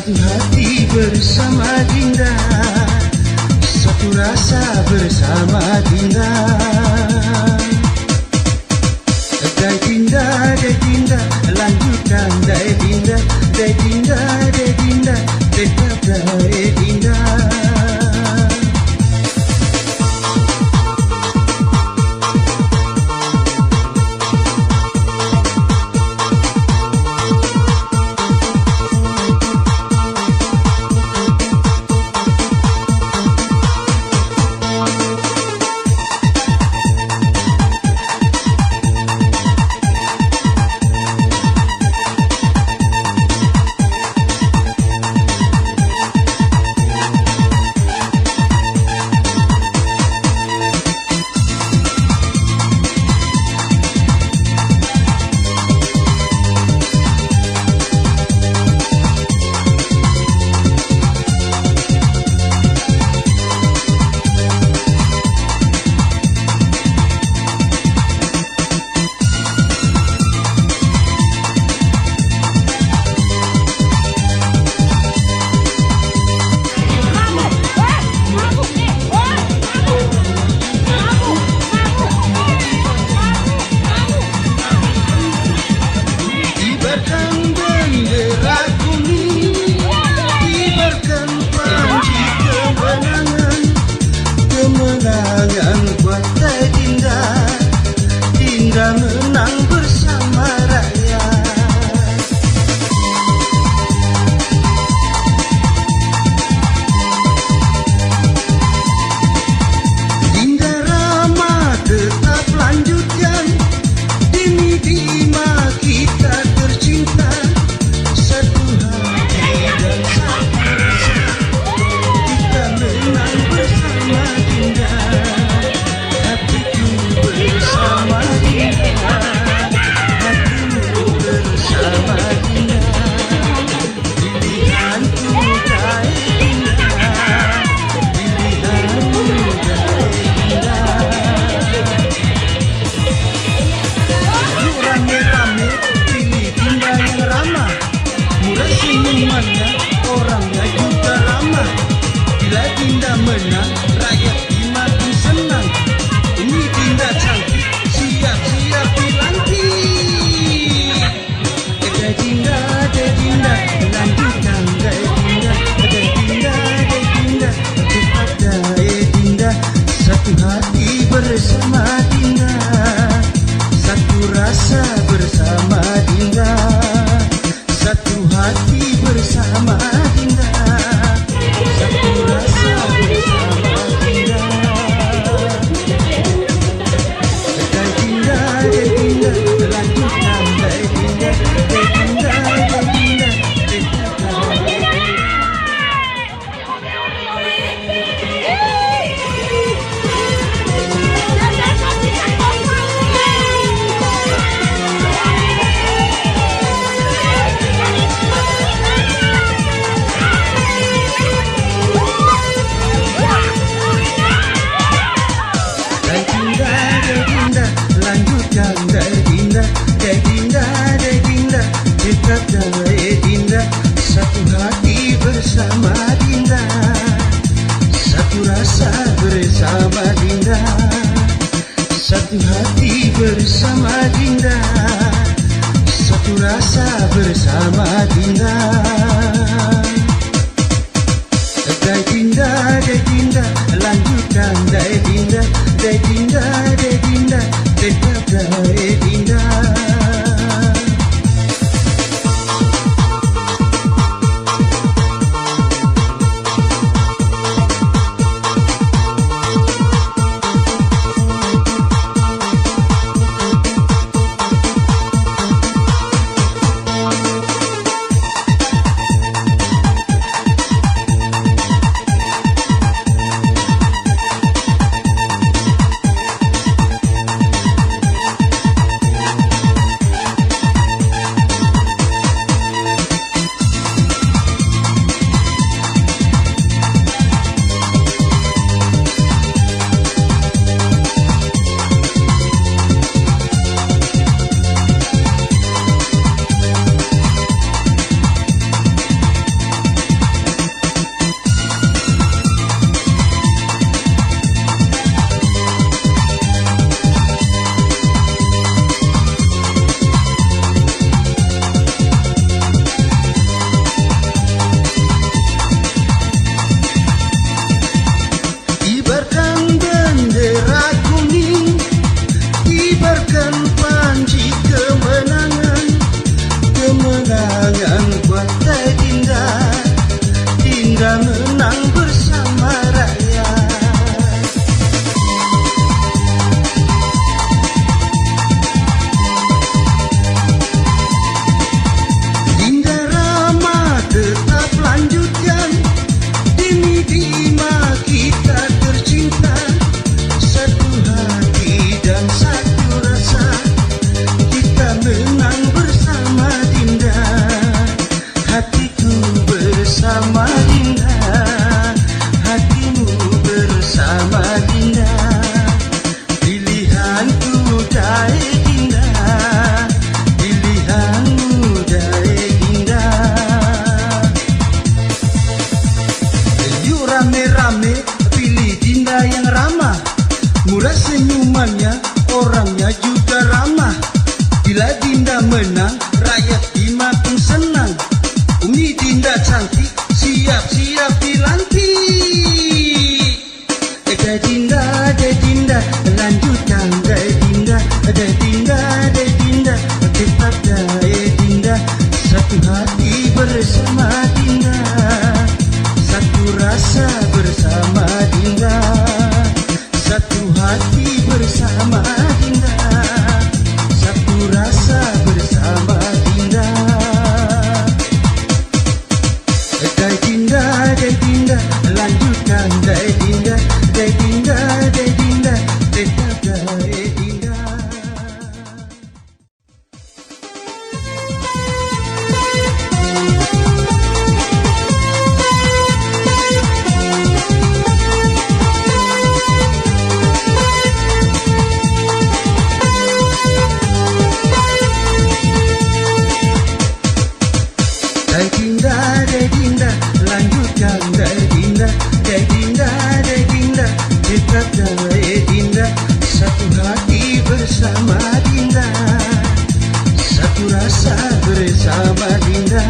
Satu hati bersama Dinda, satu rasa bersama Dinda. Dai Dinda, lanjutkan Dai Dinda, Dai Dinda, Dai Dinda, tetap Dai Dinda. Dinda menang bersama rakyat. Dinda Rama tetap lanjutkan, demi Bima kita tercinta. Satu hati dan satu rasa, kita menang bersama Dinda. Hatiku bersama Dinda, hatimu bersama Dinda. Pilihanku Dai Dinda, pilihanmu Dai Dinda. Rame-rame pilih Dinda yang ramah, murah senyumannya, orangnya juga ramah. Bila Dinda menang, rakyat makin senang. Ini Dinda cantik, siap-siap dilantik. Dai Dinda, Dai Dinda, lanjutkan Dai Dinda, Dai Dinda, Dai Dinda, tetap Dai Dinda. Satu hati bersama Dinda, satu rasa bersama Dinda. Satu hati bersama Dinda, satu rasa bersama Dinda. Dai Dinda, Dai Dinda, lanjutkan Dai Dinda, Dai Dinda, Dai Dinda, tetap Dai Dinda. Dai Dinda, Dai Dinda, lanjutkan Dai Dinda, Dai Dinda, Dai Dinda, tetap Dai Dinda. Satu hati bersama Dinda, satu rasa bersama Dinda. Satu hati bersama Dinda, satu rasa bersama Dinda. Dai Dinda, Dai Dinda, lanjutkan Dai Dinda, Dai Dinda, Dai Dinda, tetap Dai Dinda. bersama Dinda, hatimu bersama Dinda. Pilihanku dari Dinda, pilihanmu dari Dinda. Yuk rame-rame pilih Dinda yang ramah, murah senyumannya, orangnya juga ramah. Bila Dinda menang, rakyat makin senang. Umi Dinda cantik, siap-siap dilantik. Dinda, Dinda, lanjutkan Dinda, Dinda, Dinda, tetap Dinda. Satu hati bersama Dinda, satu rasa bersama Dinda, satu hati bersama Dinda, satu rasa bersama Dinda. Dinda, Dinda, lanjutkan Dinda, Dinda, Dinda, tetap Dinda. Dinda, lanjutkan Dinda, Dinda, Dinda, tetap Dinda. Satu hati bersama Dinda, satu rasa bersama Dinda,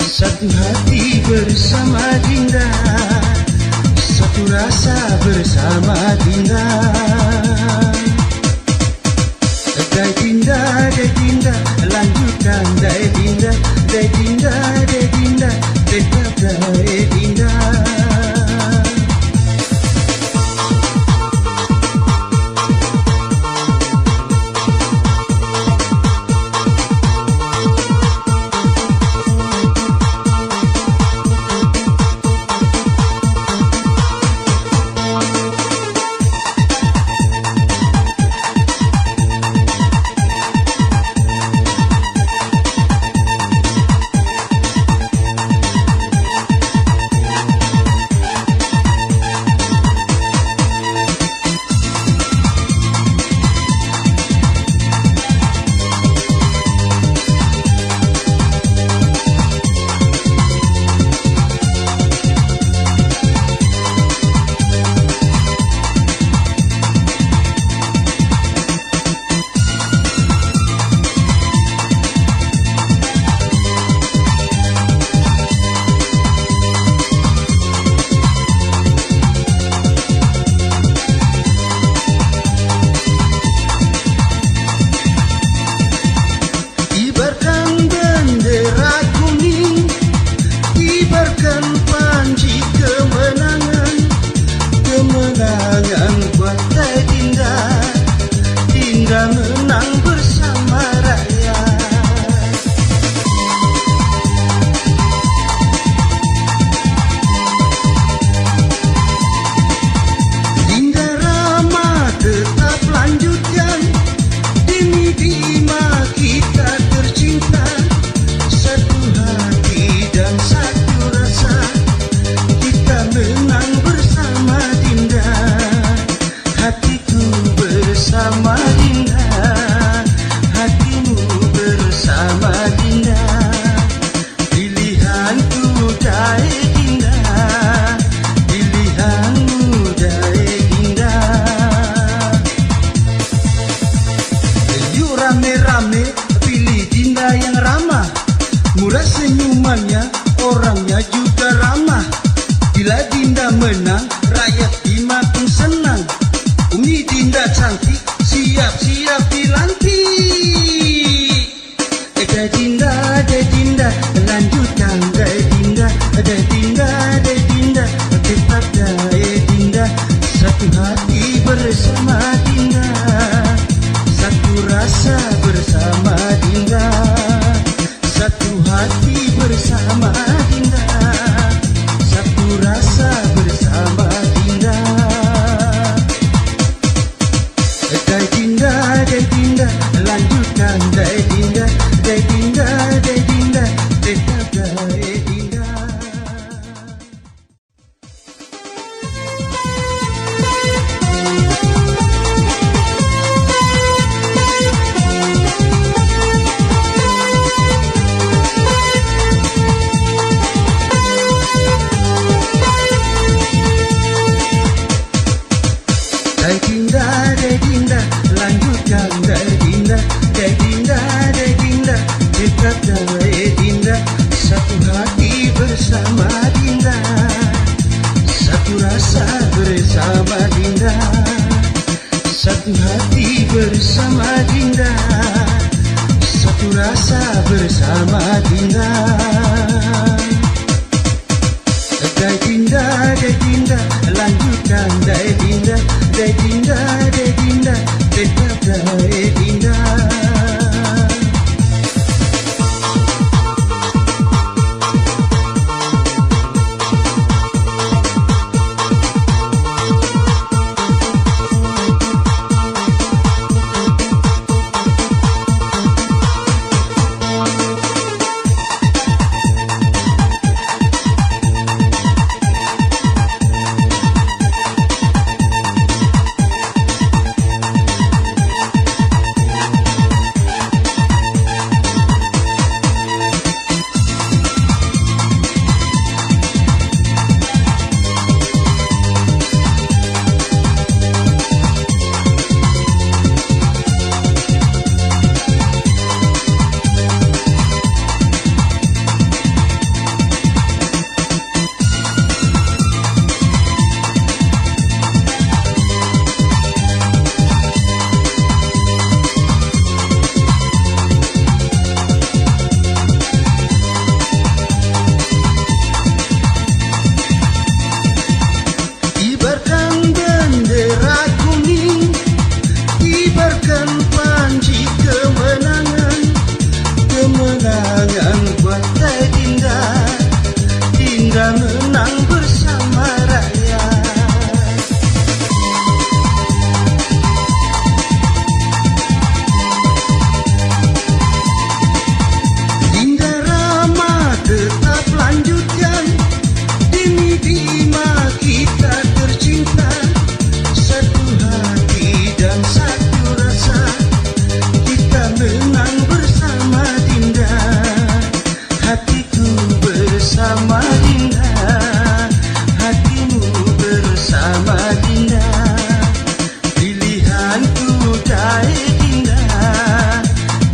satu hati bersama Dinda, satu rasa bersama Dinda. Dinda, Dinda, lanjutkan Dinda, Dinda, Dinda, tetap Dinda. Murah senyumannya, orangnya juga ramah. Bila Dinda menang, rakyat makin senang. Umi Dinda cantik, siap-siap dilantik. Dinda, Dinda, lanjutkan Dinda, Dinda, Dinda, tetap Dinda. Satu hati bersama Dinda, satu rasa bersama Dinda, satu hati bersama Dinda, satu rasa bersama Dinda. Dinda, Dinda, lanjutkan Dinda, Dinda, Dinda, tetap Dinda. Satu hati bersama Dinda, satu rasa bersama Dinda. Satu hati bersama Dinda, satu rasa bersama Dinda. Dai Dinda, dai Dinda, lanjutkan dai Dinda, dai Dinda, dai Dinda, tetap dai Dinda. Menang bersama rakyat. Dinda Rama tetap lanjutkan, demi Bima kita tercinta. Satu hati dan satu rasa, kita menang bersama Dinda. Hatiku bersama Dinda, hatimu bersama Dinda. Pilihanku dai Dinda,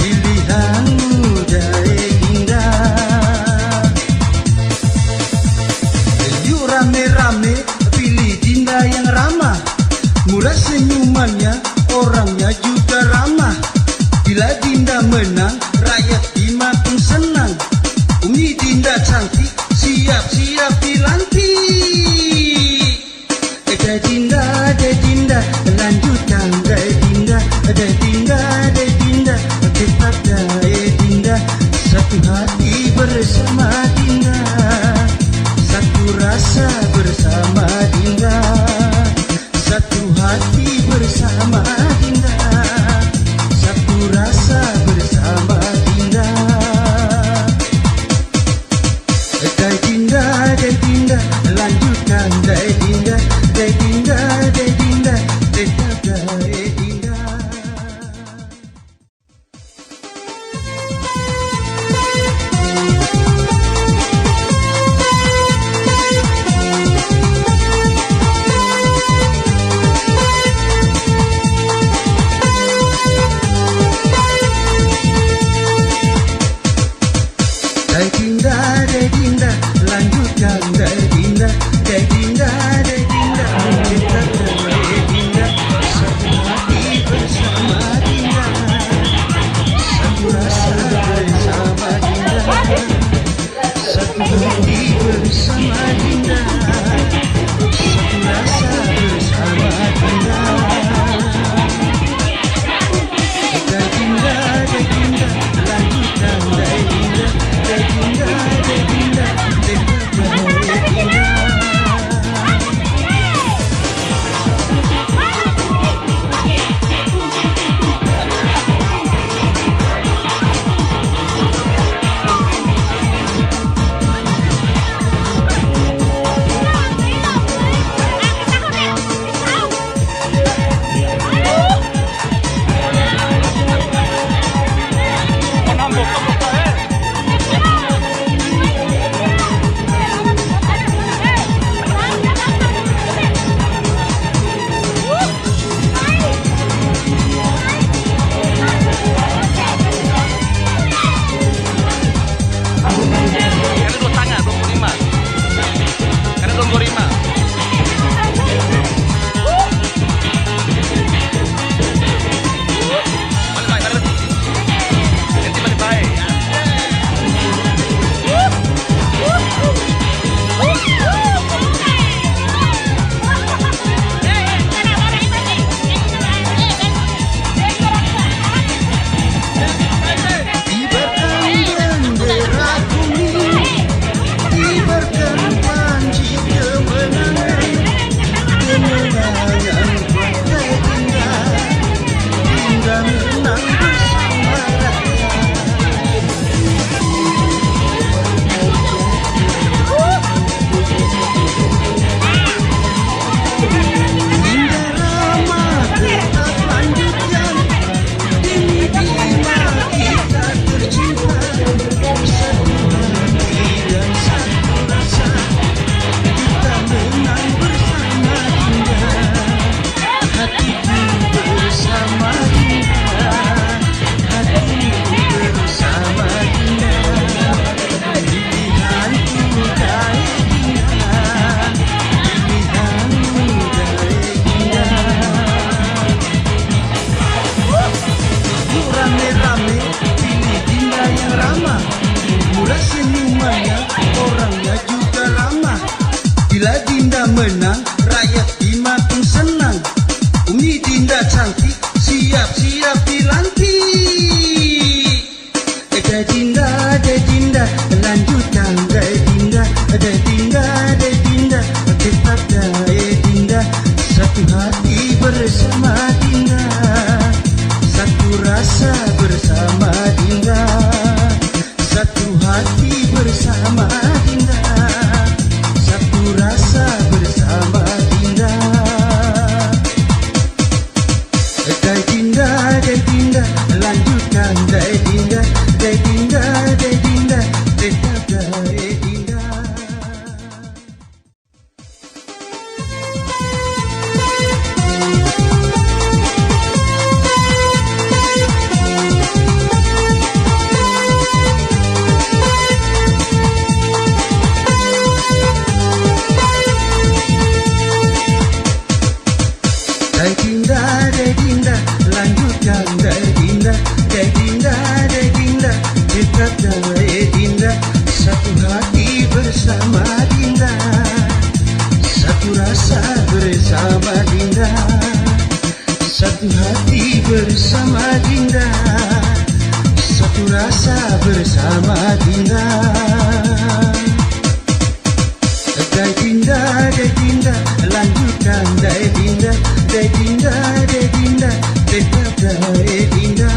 pilihanmu dai Dinda. Yuk rame-rame pilih Dinda yang ramah, murah senyumannya, orangnya juga ramah. Bila Dinda menang, rakyat Bima pun senang. Umi Dinda cantik, siap-siap dilantik. Dai Dinda, dai Dinda, lanjutkan dai Dinda, dai Dinda, dai Dinda, tetap dai Dinda. Satu hati bersama Dinda, satu rasa bersama Dinda. Satu hati bersama Dinda, satu rasa bersama Dinda. Dai Dinda, dai Dinda, lanjutkan dai Dinda, dai Dinda, dai Dinda, tetap dai Dinda. Dai Dinda, dai Dinda, lanjutkan dai Dinda, dai Dinda, dai Dinda, tetap dai Dinda. Satu hati bersama Dinda, satu rasa bersama Dinda. Satu hati bersama Dinda, satu rasa bersama Dinda. Dai Dinda, dai Dinda, lanjutkan dai Dinda, dai Dinda, dai Dinda, tetap dai Dinda. menang, rakyat makin senang. Umi Dinda cantik, siap-siap dilantik. Dinda, lanjutkan Dinda, Dinda, tetap Dinda. Satu hati bersama Dinda, satu rasa bersama Dinda, satu hati bersama Dinda, satu rasa bersama Dinda. Dinda, lanjutkan Dinda, Dinda, tetap Dinda. Dinda, lanjutkan Dinda, Dinda, tetap Dinda. Satu hati bersama Dinda, satu rasa bersama Dinda, satu hati bersama Dinda, satu rasa bersama Dinda. Dinda, lanjutkan Dinda, Dinda, tetap Dinda.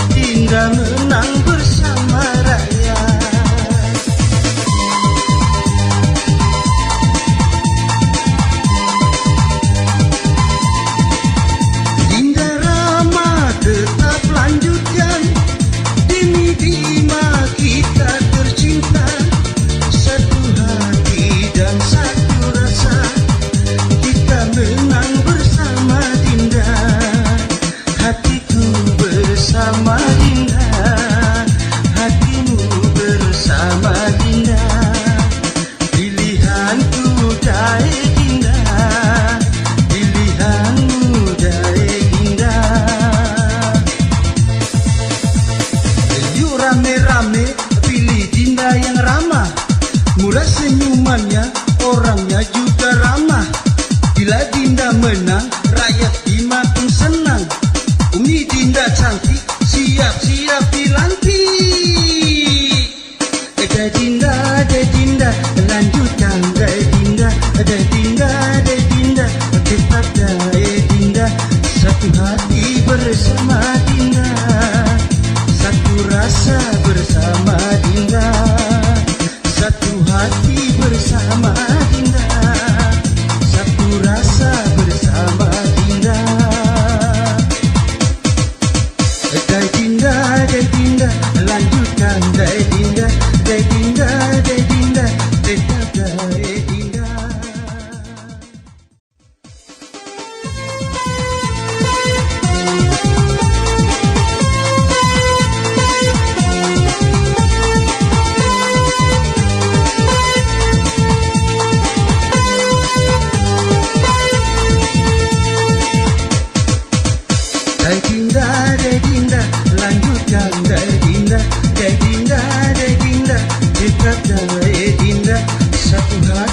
Dinda menang bersama rakyat. Dinda Rama tetap lanjutkan, demi Bima kita tercinta. Satu hati dan satu rasa, kita menang bersama Dinda. Hatiku bersama Dinda, hatimu bersama Dinda. Pilihanku dari Dinda, pilihanmu dari Dinda. Yuk rame-rame pilih Dinda yang ramah, murah senyumannya, orangnya juga ramah. Bila Dinda menang, rakyat makin senang. Umi Dinda cantik, siap-siap dilantik. Dinda, lanjutkan Dinda, Dinda, tetap Dinda. Satu hati bersama Dinda, satu rasa bersama Dinda, satu hati bersama Dinda, satu rasa bersama Dinda. satu hari